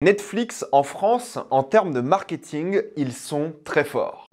Netflix en France, en termes de marketing, ils sont très forts.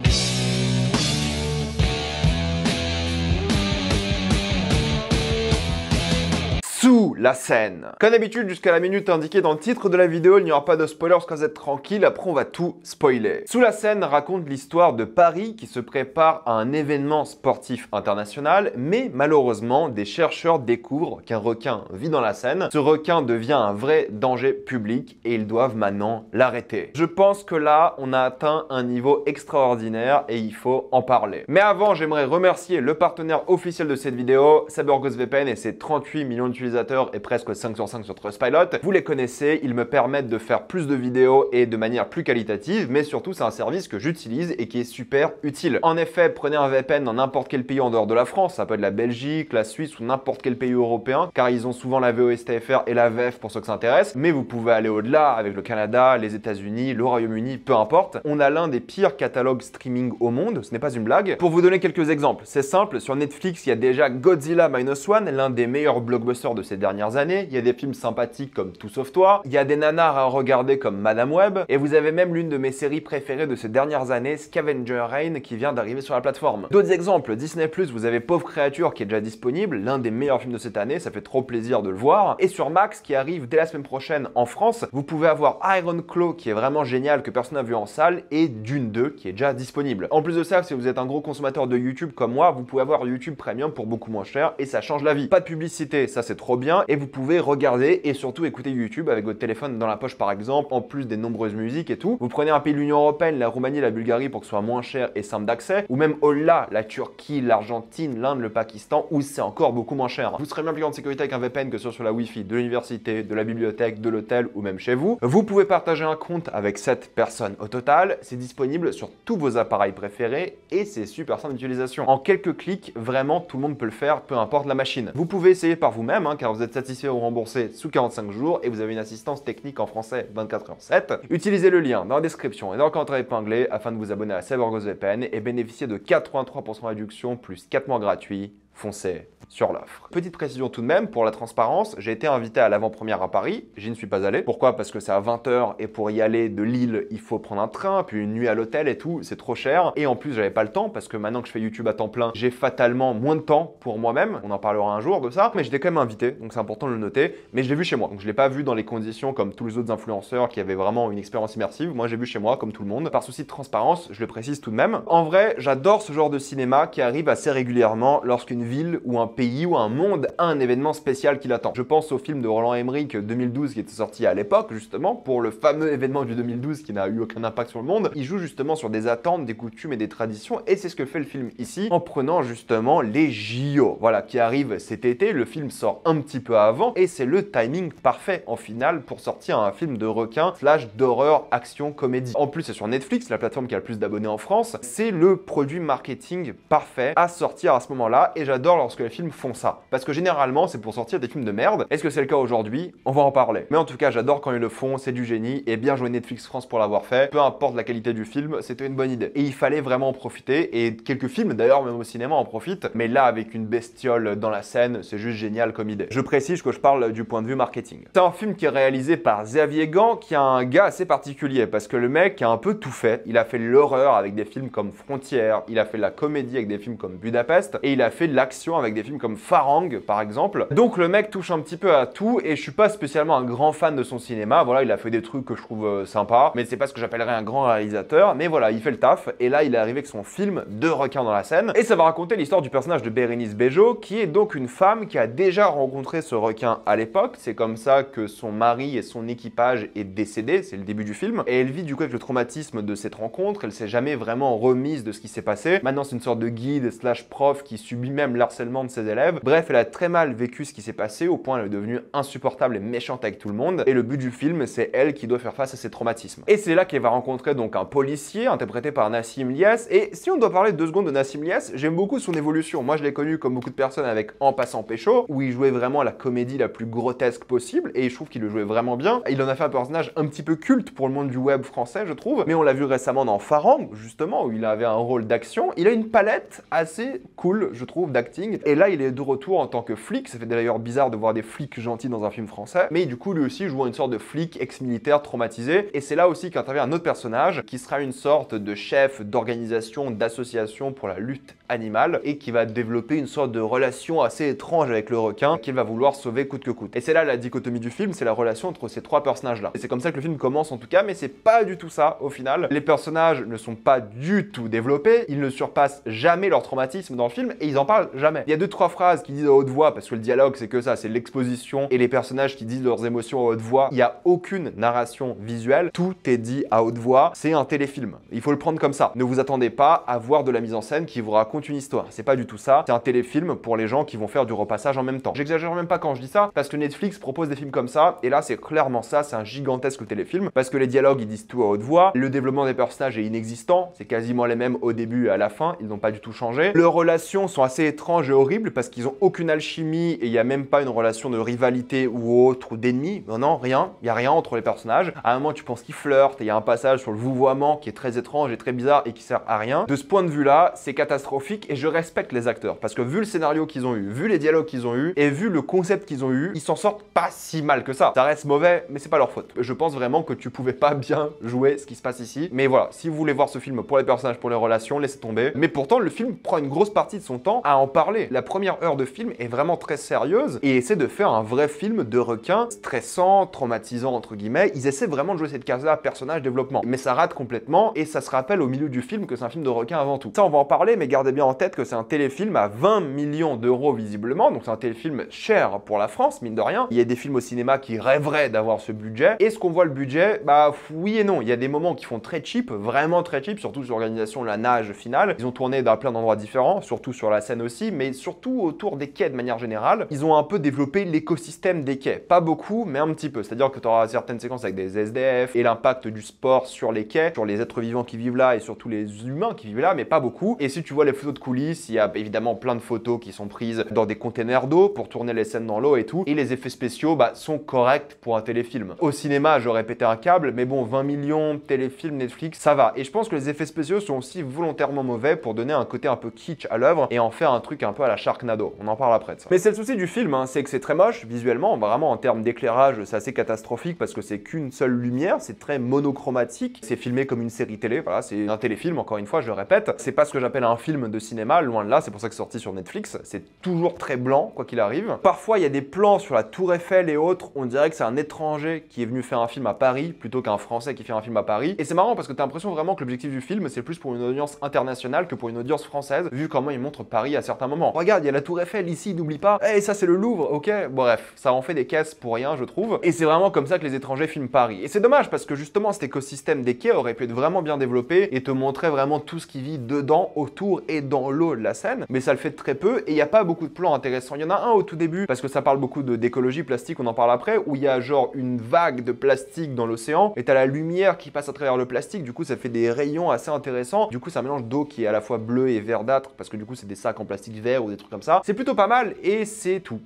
Sous la scène. Comme d'habitude, jusqu'à la minute indiquée dans le titre de la vidéo, il n'y aura pas de spoilers, parce que vous êtes tranquille, après on va tout spoiler. Sous la scène raconte l'histoire de Paris qui se prépare à un événement sportif international, mais malheureusement, des chercheurs découvrent qu'un requin vit dans la Seine. Ce requin devient un vrai danger public et ils doivent maintenant l'arrêter. Je pense que là, on a atteint un niveau extraordinaire et il faut en parler. Mais avant, j'aimerais remercier le partenaire officiel de cette vidéo, CyberGhostVPN et ses 38 millions d'utilisateurs et presque 5 sur 5 sur Trustpilot. Vous les connaissez, ils me permettent de faire plus de vidéos et de manière plus qualitative, mais surtout c'est un service que j'utilise et qui est super utile. En effet, prenez un VPN dans n'importe quel pays en dehors de la France, ça peut être la Belgique, la Suisse ou n'importe quel pays européen, car ils ont souvent la VOSTFR et la VF pour ceux que ça intéresse, mais vous pouvez aller au-delà avec le Canada, les États-Unis, le Royaume-Uni, peu importe. On a l'un des pires catalogues streaming au monde, ce n'est pas une blague. Pour vous donner quelques exemples, c'est simple, sur Netflix, il y a déjà Godzilla Minus One, l'un des meilleurs blockbusters de ces dernières années. Il y a des films sympathiques comme Tout sauf toi. Il y a des nanars à regarder comme Madame Web. Et vous avez même l'une de mes séries préférées de ces dernières années, Scavenger Reign, qui vient d'arriver sur la plateforme. D'autres exemples, Disney+, vous avez Pauvre Créature qui est déjà disponible, l'un des meilleurs films de cette année, ça fait trop plaisir de le voir. Et sur Max, qui arrive dès la semaine prochaine en France, vous pouvez avoir Iron Claw, qui est vraiment génial, que personne n'a vu en salle, et Dune 2, qui est déjà disponible. En plus de ça, si vous êtes un gros consommateur de YouTube comme moi, vous pouvez avoir YouTube Premium pour beaucoup moins cher, et ça change la vie. Pas de publicité, ça c'est trop bien, et vous pouvez regarder et surtout écouter YouTube avec votre téléphone dans la poche par exemple, en plus des nombreuses musiques et tout. Vous prenez un pays de l'Union Européenne, la Roumanie, la Bulgarie pour que ce soit moins cher et simple d'accès, ou même au-delà, la Turquie, l'Argentine, l'Inde, le Pakistan, où c'est encore beaucoup moins cher. Vous serez bien plus en sécurité avec un VPN que sur la Wi-Fi de l'université, de la bibliothèque, de l'hôtel ou même chez vous. Vous pouvez partager un compte avec 7 personnes au total, c'est disponible sur tous vos appareils préférés et c'est super simple d'utilisation. En quelques clics, vraiment tout le monde peut le faire, peu importe la machine. Vous pouvez essayer par vous-même, car vous êtes satisfait ou remboursé sous 45 jours et vous avez une assistance technique en français 24h/7. Utilisez le lien dans la description et dans le commentaire épinglé afin de vous abonner à CyberGhostVPN et bénéficier de 83% de réduction plus 4 mois gratuits. Foncez sur l'offre. Petite précision tout de même, pour la transparence, j'ai été invité à l'avant-première à Paris, j'y ne suis pas allé. Pourquoi? Parce que c'est à 20h et pour y aller de Lille, il faut prendre un train, puis une nuit à l'hôtel et tout, c'est trop cher. Et en plus, j'avais pas le temps parce que maintenant que je fais YouTube à temps plein, j'ai fatalement moins de temps pour moi-même. On en parlera un jour de ça, mais j'étais quand même invité, donc c'est important de le noter. Mais je l'ai vu chez moi, donc je l'ai pas vu dans les conditions comme tous les autres influenceurs qui avaient vraiment une expérience immersive. Moi, j'ai vu chez moi, comme tout le monde. Par souci de transparence, je le précise tout de même. En vrai, j'adore ce genre de cinéma qui arrive assez régulièrement lorsqu'une ville ou un pays ou un monde a un événement spécial qui l'attend. Je pense au film de Roland Emmerich 2012 qui était sorti à l'époque justement pour le fameux événement du 2012 qui n'a eu aucun impact sur le monde. Il joue justement sur des attentes, des coutumes et des traditions et c'est ce que fait le film ici en prenant justement les JO. Voilà, qui arrivent cet été. Le film sort un petit peu avant et c'est le timing parfait en finale pour sortir un film de requin slash d'horreur, action, comédie. En plus, c'est sur Netflix, la plateforme qui a le plus d'abonnés en France. C'est le produit marketing parfait à sortir à ce moment-là et j'adore lorsque les films font ça. Parce que généralement, c'est pour sortir des films de merde. Est-ce que c'est le cas aujourd'hui? On va en parler. Mais en tout cas, j'adore quand ils le font, c'est du génie et bien joué Netflix France pour l'avoir fait. Peu importe la qualité du film, c'était une bonne idée. Et il fallait vraiment en profiter et quelques films, d'ailleurs même au cinéma, en profitent. Mais là, avec une bestiole dans la scène, c'est juste génial comme idée. Je précise que je parle du point de vue marketing. C'est un film qui est réalisé par Xavier Gant, qui est un gars assez particulier parce que le mec a un peu tout fait. Il a fait l'horreur avec des films comme Frontières, il a fait de la comédie avec des films comme Budapest et il a fait de l'action avec des films comme Farang par exemple. Donc le mec touche un petit peu à tout et je suis pas spécialement un grand fan de son cinéma. Voilà, il a fait des trucs que je trouve sympas, mais c'est pas ce que j'appellerais un grand réalisateur. Mais voilà, il fait le taf et là il est arrivé avec son film de requin dans la Seine et ça va raconter l'histoire du personnage de Bérénice Bejo qui est donc une femme qui a déjà rencontré ce requin à l'époque. C'est comme ça que son mari et son équipage est décédé, c'est le début du film et elle vit du coup avec le traumatisme de cette rencontre. Elle s'est jamais vraiment remise de ce qui s'est passé. Maintenant c'est une sorte de guide slash prof qui subit même l'harcèlement de ses élèves. Bref, elle a très mal vécu ce qui s'est passé au point elle est devenue insupportable et méchante avec tout le monde et le but du film c'est elle qui doit faire face à ses traumatismes. Et c'est là qu'elle va rencontrer donc un policier interprété par Nassim Liès et si on doit parler 2 secondes de Nassim Liès, j'aime beaucoup son évolution. Moi je l'ai connu comme beaucoup de personnes avec En passant pécho où il jouait vraiment la comédie la plus grotesque possible et je trouve qu'il le jouait vraiment bien. Il en a fait un personnage un petit peu culte pour le monde du web français je trouve, mais on l'a vu récemment dans Farang justement où il avait un rôle d'action. Il a une palette assez cool je trouve d'acteur acting. Et là, il est de retour en tant que flic. Ça fait d'ailleurs bizarre de voir des flics gentils dans un film français. Mais du coup, lui aussi joue une sorte de flic ex-militaire traumatisé. Et c'est là aussi qu'intervient un autre personnage qui sera une sorte de chef d'organisation, d'association pour la lutte animale et qui va développer une sorte de relation assez étrange avec le requin qu'il va vouloir sauver coûte que coûte. Et c'est là la dichotomie du film, c'est la relation entre ces trois personnages-là. Et c'est comme ça que le film commence en tout cas, mais c'est pas du tout ça au final. Les personnages ne sont pas du tout développés, ils ne surpassent jamais leur traumatisme dans le film et ils en parlent jamais. Il y a 2-3 phrases qui disent à haute voix parce que le dialogue c'est que ça, c'est l'exposition et les personnages qui disent leurs émotions à haute voix. Il n'y a aucune narration visuelle, tout est dit à haute voix. C'est un téléfilm, il faut le prendre comme ça. Ne vous attendez pas à voir de la mise en scène qui vous raconte une histoire. C'est pas du tout ça. C'est un téléfilm pour les gens qui vont faire du repassage en même temps. J'exagère même pas quand je dis ça parce que Netflix propose des films comme ça et là c'est clairement ça, c'est un gigantesque téléfilm parce que les dialogues ils disent tout à haute voix, le développement des personnages est inexistant, c'est quasiment les mêmes au début et à la fin, ils n'ont pas du tout changé. Leurs relations sont assez étranges et horribles parce qu'ils ont aucune alchimie et il y a même pas une relation de rivalité ou autre ou d'ennemi. Non, rien, il y a rien entre les personnages. À un moment tu penses qu'ils flirtent et il y a un passage sur le vouvoiement qui est très étrange et très bizarre et qui sert à rien. De ce point de vue là, c'est catastrophique et je respecte les acteurs parce que vu le scénario qu'ils ont eu, vu les dialogues qu'ils ont eu et vu le concept qu'ils ont eu, ils s'en sortent pas si mal que ça. Ça reste mauvais, mais c'est pas leur faute. Je pense vraiment que tu pouvais pas bien jouer ce qui se passe ici. Mais voilà, si vous voulez voir ce film pour les personnages, pour les relations, laissez tomber. Mais pourtant, le film prend une grosse partie de son temps à en parler. La première heure de film est vraiment très sérieuse et essaie de faire un vrai film de requin stressant, traumatisant entre guillemets. Ils essaient vraiment de jouer cette case-là, personnage, développement. Mais ça rate complètement et ça se rappelle au milieu du film que c'est un film de requin avant tout. Ça, on va en parler, mais gardez bien en tête que c'est un téléfilm à 20 millions d'euros visiblement. Donc c'est un téléfilm cher pour la France, mine de rien. Il y a des films au cinéma qui rêveraient d'avoir ce budget. Est-ce qu'on voit le budget? Bah oui et non. Il y a des moments qui font très cheap, vraiment très cheap, surtout sur l'organisation, la nage finale. Ils ont tourné dans plein d'endroits différents, surtout sur la Seine aussi, mais surtout autour des quais de manière générale. Ils ont un peu développé l'écosystème des quais. Pas beaucoup, mais un petit peu. C'est-à-dire que tu auras certaines séquences avec des SDF et l'impact du sport sur les quais, sur les êtres vivants qui vivent là et surtout les humains qui vivent là, mais pas beaucoup. Et si tu vois les photos de coulisses, il y a évidemment plein de photos qui sont prises dans des containers d'eau pour tourner les scènes dans l'eau et tout. Et les effets spéciaux sont corrects pour un téléfilm. Au cinéma, j'aurais pété un câble, mais bon, 20 millions, téléfilm, Netflix, ça va. Et je pense que les effets spéciaux sont aussi volontairement mauvais pour donner un côté un peu kitsch à l'œuvre et en faire un truc un peu à la Sharknado. On en parle après de ça. Mais c'est le souci du film, c'est que c'est très moche visuellement, vraiment en termes d'éclairage, c'est assez catastrophique parce que c'est qu'une seule lumière, c'est très monochromatique, c'est filmé comme une série télé, voilà, c'est un téléfilm, encore une fois, je le répète. C'est pas ce que j'appelle un film de cinéma, loin de là, c'est pour ça que c'est sorti sur Netflix, c'est toujours très blanc, quoi qu'il arrive. Parfois, il y a des plans sur la Tour Eiffel et autres, on dirait que c'est un étranger qui est venu faire un film à Paris, plutôt qu'un Français qui fait un film à Paris. Et c'est marrant parce que t'as l'impression vraiment que l'objectif du film, c'est plus pour une audience internationale que pour une audience française, vu comment il montre Paris à certains moments. Regarde, il y a la Tour Eiffel ici, n'oublie pas. Et ça, c'est le Louvre, ok? Bref, ça en fait des caisses pour rien, je trouve. Et c'est vraiment comme ça que les étrangers filment Paris. Et c'est dommage parce que justement, cet écosystème des quais aurait pu être vraiment bien développé et te montrer vraiment tout ce qui vit dedans, autour et dans l'eau de la Seine. Mais ça le fait très peu et il n'y a pas beaucoup de plans intéressants. Il y en a un au tout début parce que ça parle beaucoup d'écologie plastique, on en parle après, où il y a genre une vague de plastique dans l'océan et t'as la lumière qui passe à travers le plastique. Du coup, ça fait des rayons assez intéressants. Du coup, ça mélange d'eau qui est à la fois bleue et verdâtre parce que du coup, c'est des sacs en plastique vert ou des trucs comme ça. C'est plutôt pas mal et c'est tout.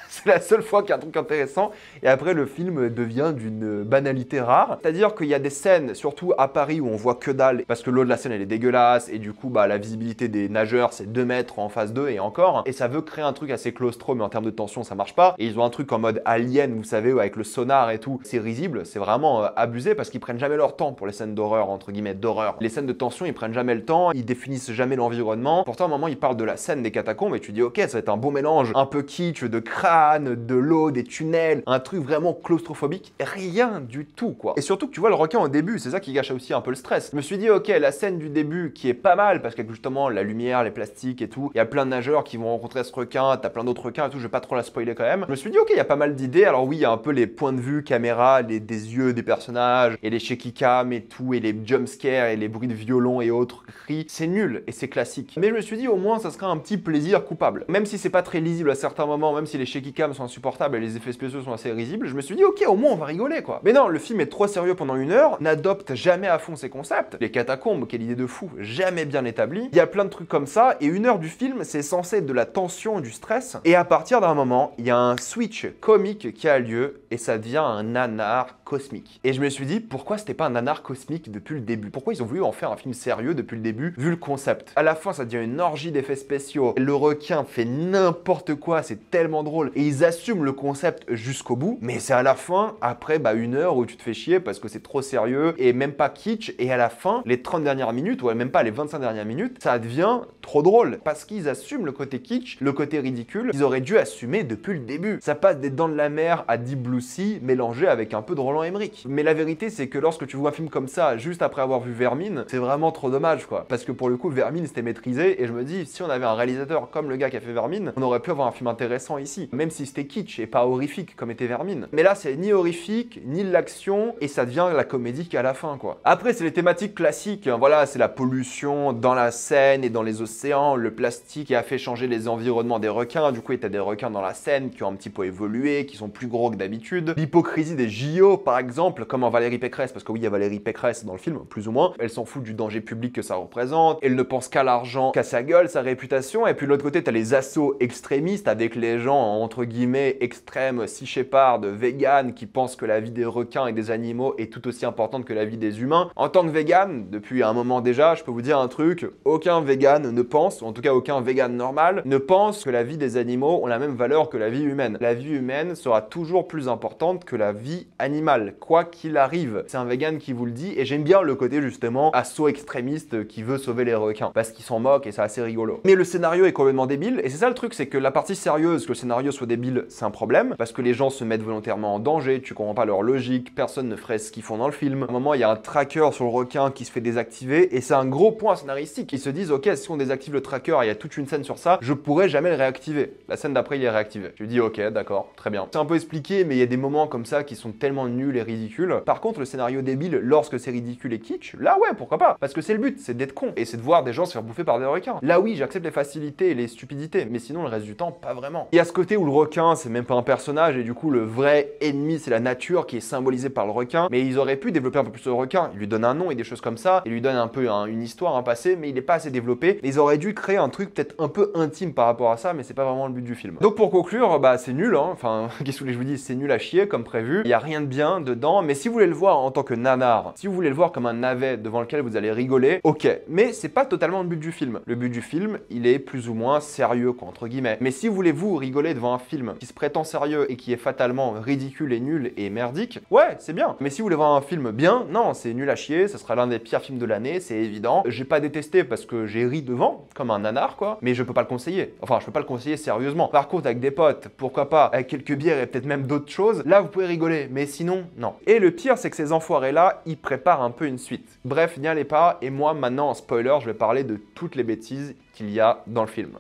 C'est la seule fois qu'il y a un truc intéressant et après le film devient d'une banalité rare. C'est-à-dire qu'il y a des scènes, surtout à Paris, où on voit que dalle parce que l'eau de la Seine elle est dégueulasse et du coup la visibilité des nageurs c'est 2 mètres en face d'eux et encore. Et ça veut créer un truc assez claustro mais en termes de tension ça marche pas. Et ils ont un truc en mode Alien, vous savez, avec le sonar et tout. C'est risible, c'est vraiment abusé parce qu'ils prennent jamais leur temps pour les scènes d'horreur, entre guillemets, d'horreur. Les scènes de tension ils prennent jamais le temps, ils définissent jamais l'environnement. Pourtant à un moment ils parlent de la scène des catacombes et tu dis ok ça va être un bon mélange, un peu kitsch, de crâne, de l'eau, des tunnels, un truc vraiment claustrophobique, rien du tout quoi. Et surtout que tu vois le requin au début, c'est ça qui gâche aussi un peu le stress. Je me suis dit ok, la scène du début qui est pas mal parce qu'avec justement la lumière, les plastiques et tout, il y a plein de nageurs qui vont rencontrer ce requin, t'as plein d'autres requins et tout, je vais pas trop la spoiler quand même. Je me suis dit ok, il y a pas mal d'idées, alors oui, il y a un peu les points de vue, caméra, des yeux des personnages et les shaky cam et tout, et les jump scares et les bruits de violon et autres cris, c'est nul et c'est classique. Mais je me suis dit au moins ça sera un petit plaisir coupable. Même si c'est pas très lisible à certains moments, même si les shaky cam sont insupportables et les effets spéciaux sont assez risibles, je me suis dit ok, au moins on va rigoler quoi. Mais non, le film est trop sérieux pendant 1 heure, n'adopte jamais à fond ses concepts. Les catacombes, quelle idée de fou, jamais bien établie. Il y a plein de trucs comme ça et 1 heure du film c'est censé être de la tension et du stress et à partir d'un moment il y a un switch comique qui a lieu et ça devient un nanar cosmique. Et je me suis dit, pourquoi c'était pas un nanar cosmique depuis le début? Pourquoi ils ont voulu en faire un film sérieux depuis le début, vu le concept? À la fin, ça devient une orgie d'effets spéciaux. Le requin fait n'importe quoi, c'est tellement drôle. Et ils assument le concept jusqu'au bout. Mais c'est à la fin, après 1 heure où tu te fais chier parce que c'est trop sérieux et même pas kitsch. Et à la fin, les 30 dernières minutes, ou même pas les 25 dernières minutes, ça devient trop drôle. Parce qu'ils assument le côté kitsch, le côté ridicule, qu'ils auraient dû assumer depuis le début. Ça passe des Dents de la Mer à Deep Blue Sea mélangé avec un peu de Roland Emmerich. Mais la vérité, c'est que lorsque tu vois un film comme ça, juste après avoir vu Vermine, c'est vraiment trop dommage, quoi. Parce que pour le coup, Vermine, c'était maîtrisé. Et je me dis, si on avait un réalisateur comme le gars qui a fait Vermine, on aurait pu avoir un film intéressant ici. Même si c'était kitsch et pas horrifique comme était Vermine. Mais là, c'est ni horrifique, ni de l'action, et ça devient la comédie qu'à la fin, quoi. Après, c'est les thématiques classiques. Hein. Voilà, c'est la pollution dans la Seine et dans les océans, le plastique qui a fait changer les environnements des requins. Du coup, il y a des requins dans la Seine qui ont un petit peu évolué, qui sont plus gros que d'habitude. L'hypocrisie des JO, par exemple, comme en Valérie Pécresse, parce que oui, il y a Valérie Pécresse dans le film, plus ou moins. Elle s'en fout du danger public que ça représente. Elle ne pense qu'à l'argent, qu'à sa gueule, sa réputation. Et puis de l'autre côté, t'as les assos extrémistes avec les gens, entre guillemets, extrêmes, Sea Shepherd, vegan, qui pensent que la vie des requins et des animaux est tout aussi importante que la vie des humains. En tant que vegan, depuis un moment déjà, je peux vous dire un truc, aucun vegan ne pense, ou en tout cas aucun vegan normal, ne pense que la vie des animaux ont la même valeur que la vie humaine. La vie humaine sera toujours plus importante que la vie animale, quoi qu'il arrive. C'est un vegan qui vous le dit, et j'aime bien le côté justement asso extrémiste qui veut sauver les requins, parce qu'ils s'en moquent et c'est assez rigolo. Mais le scénario est complètement débile, et c'est ça le truc, c'est que la partie sérieuse, que le scénario soit débile, c'est un problème, parce que les gens se mettent volontairement en danger, tu comprends pas leur logique, personne ne ferait ce qu'ils font dans le film. À un moment, il y a un tracker sur le requin qui se fait désactiver, et c'est un gros point scénaristique. Ils se disent, ok, si on désactive le tracker, il y a toute une scène sur ça, je pourrais jamais le réactiver. La scène d'après, il est réactivé. Je lui dis, ok, d'accord, très bien. C'est un peu expliqué, mais il y a des moments comme ça qui sont tellement nuls et ridicules. Par contre, le scénario débile, lorsque c'est ridicule et kitsch, là ouais, pourquoi pas? Parce que c'est le but, c'est d'être con, et c'est de voir des gens se faire bouffer par des requins. Là oui, j'accepte les facilités et les stupidités, mais sinon le reste du temps, pas vraiment. Il y a ce côté où le requin, c'est même pas un personnage, et du coup, le vrai ennemi, c'est la nature qui est symbolisée par le requin, mais ils auraient pu développer un peu plus le requin. Ils lui donnent un nom et des choses comme ça, ils lui donnent un peu une histoire, un passé, mais il est pas assez développé. Ils auraient dû créer un truc peut-être un peu intime par rapport à ça, mais c'est pas vraiment le but du film. Donc pour conclure, bah c'est nul, hein. Enfin, qu'est-ce que je vous dis, c'est nul à chier comme prévu. Il y a rien de bien dedans, mais si vous voulez le voir en tant que nanar, si vous voulez le voir comme un navet devant lequel vous allez rigoler, ok. Mais c'est pas totalement le but du film. Le but du film, il est plus ou moins sérieux, quoi, entre guillemets. Mais si vous voulez vous rigoler devant un film qui se prétend sérieux et qui est fatalement ridicule et nul et merdique, ouais, c'est bien. Mais si vous voulez voir un film bien, non, c'est nul à chier, ça sera l'un des pires films de l'année, c'est évident. J'ai pas détesté parce que j'ai ri devant, comme un nanar, quoi, mais je peux pas le conseiller. Enfin, je peux pas le conseiller sérieusement. Par contre, avec des potes, pourquoi pas, avec quelques bières et peut-être même d'autres choses, là, vous pouvez rigoler, mais sinon, non. Et le pire, c'est que ces enfoirés-là, ils préparent un peu une suite. Bref, n'y allez pas, et moi, maintenant, en spoiler, je vais parler de toutes les bêtises qu'il y a dans le film.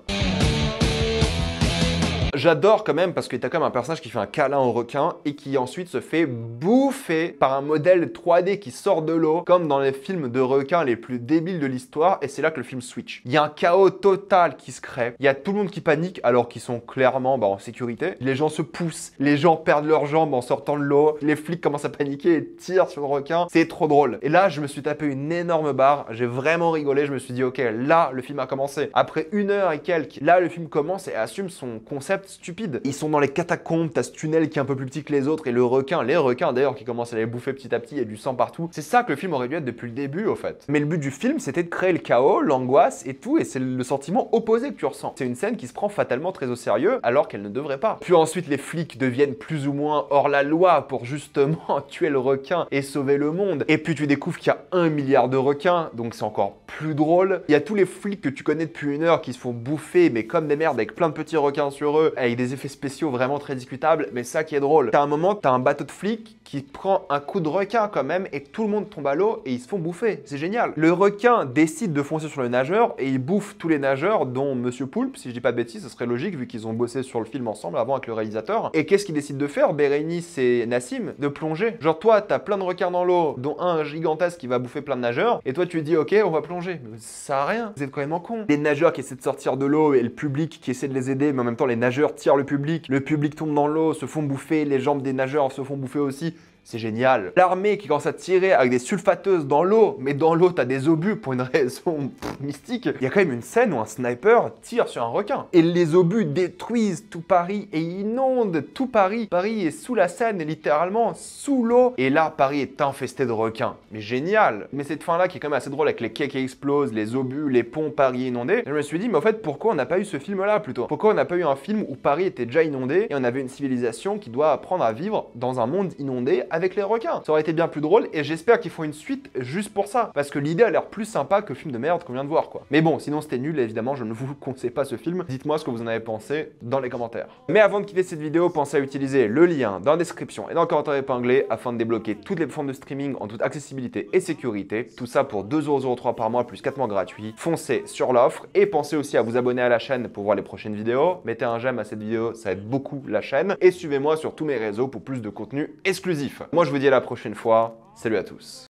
J'adore quand même parce que t'as quand même un personnage qui fait un câlin au requin et qui ensuite se fait bouffer par un modèle 3D qui sort de l'eau, comme dans les films de requins les plus débiles de l'histoire, et c'est là que le film switch. Il y a un chaos total qui se crée, il y a tout le monde qui panique alors qu'ils sont clairement en sécurité, les gens se poussent, les gens perdent leurs jambes en sortant de l'eau, les flics commencent à paniquer et tirent sur le requin, c'est trop drôle. Et là, je me suis tapé une énorme barre, j'ai vraiment rigolé, je me suis dit ok, là, le film a commencé. Après 1 heure et quelques, là, le film commence et assume son concept stupide. Ils sont dans les catacombes, t'as ce tunnel qui est un peu plus petit que les autres et le requin, les requins d'ailleurs qui commencent à les bouffer petit à petit, il y a du sang partout. C'est ça que le film aurait dû être depuis le début au fait. Mais le but du film c'était de créer le chaos, l'angoisse et tout, et c'est le sentiment opposé que tu ressens. C'est une scène qui se prend fatalement très au sérieux alors qu'elle ne devrait pas. Puis ensuite les flics deviennent plus ou moins hors la loi pour justement tuer le requin et sauver le monde. Et puis tu découvres qu'il y a 1 milliard de requins, donc c'est encore plus drôle. Il y a tous les flics que tu connais depuis 1 heure qui se font bouffer mais comme des merdes avec plein de petits requins sur eux, avec des effets spéciaux vraiment très discutables, mais ça qui est drôle. T'as un moment, t'as un bateau de flics qui prend un coup de requin quand même et tout le monde tombe à l'eau et ils se font bouffer. C'est génial. Le requin décide de foncer sur le nageur et il bouffe tous les nageurs, dont Monsieur Poulpe, si je dis pas de bêtises, ce serait logique vu qu'ils ont bossé sur le film ensemble avant avec le réalisateur. Et qu'est-ce qu'ils décident de faire, Bérénice et Nassim? De plonger. Genre toi, t'as plein de requins dans l'eau, dont un gigantesque qui va bouffer plein de nageurs, et toi tu dis ok, on va plonger. Mais ça sert à rien. Vous êtes quand même en con. Les nageurs qui essaient de sortir de l'eau et le public qui essaie de les aider, mais en même temps les nageurs tirent le public tombe dans l'eau, se font bouffer, les jambes des nageurs se font bouffer aussi. C'est génial. L'armée qui commence à tirer avec des sulfateuses dans l'eau, mais dans l'eau t'as des obus pour une raison mystique. Il y a quand même une scène où un sniper tire sur un requin. Et les obus détruisent tout Paris et inondent tout Paris. Paris est sous la Seine, et littéralement sous l'eau. Et là, Paris est infesté de requins. Mais génial. Mais cette fin-là qui est quand même assez drôle avec les quais qui explosent, les obus, les ponts, Paris inondé. Je me suis dit, mais en fait, pourquoi on n'a pas eu ce film-là plutôt? Pourquoi on n'a pas eu un film où Paris était déjà inondé et on avait une civilisation qui doit apprendre à vivre dans un monde inondé avec les requins? Ça aurait été bien plus drôle et j'espère qu'ils font une suite juste pour ça. Parce que l'idée a l'air plus sympa que le film de merde qu'on vient de voir, quoi. Mais bon, sinon c'était nul, évidemment, je ne vous conseille pas ce film. Dites-moi ce que vous en avez pensé dans les commentaires. Mais avant de quitter cette vidéo, pensez à utiliser le lien dans la description et dans le commentaire épinglé afin de débloquer toutes les plateformes de streaming en toute accessibilité et sécurité. Tout ça pour 2,03€ par mois plus 4 mois gratuits. Foncez sur l'offre et pensez aussi à vous abonner à la chaîne pour voir les prochaines vidéos. Mettez un j'aime à cette vidéo, ça aide beaucoup la chaîne. Et suivez-moi sur tous mes réseaux pour plus de contenu exclusif. Moi je vous dis à la prochaine fois. Salut à tous.